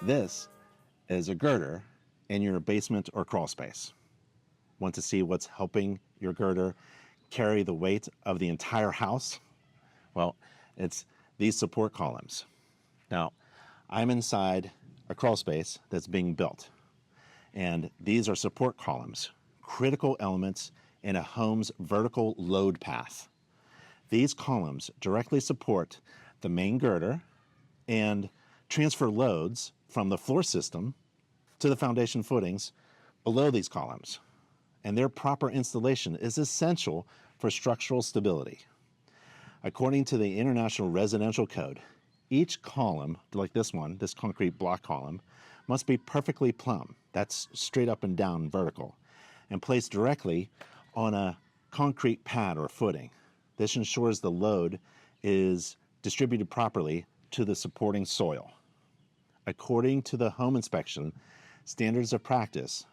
This is a girder in your basement or crawl space. Want to see what's helping your girder carry the weight of the entire house? Well, it's these support columns. Now, I'm inside a crawl space that's being built, and these are support columns, critical elements in a home's vertical load path. These columns directly support the main girder and transfer loads from the floor system to the foundation footings below these columns. And their proper installation is essential for structural stability. According to the International Residential Code, each column, like this one, this concrete block column, must be perfectly plumb, that's straight up and down vertical, and placed directly on a concrete pad or footing. This ensures the load is distributed properly to the supporting soil. According to the Home Inspection Standards of Practice,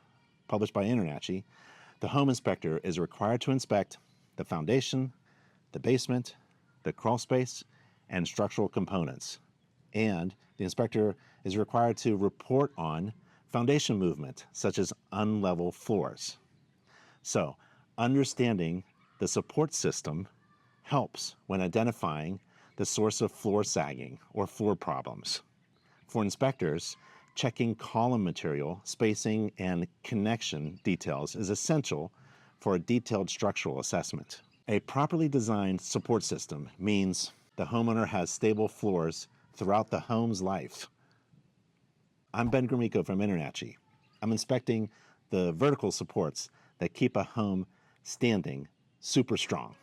published by InterNACHI, the home inspector is required to inspect the foundation, the basement, the crawl space, and structural components. And the inspector is required to report on foundation movement, such as unlevel floors. So, understanding the support system helps when identifying the source of floor sagging or floor problems. For inspectors, checking column material, spacing, and connection details is essential for a detailed structural assessment. A properly designed support system means the homeowner has stable floors throughout the home's life. I'm Ben Gromyko from InterNACHI. I'm inspecting the vertical supports that keep a home standing super strong.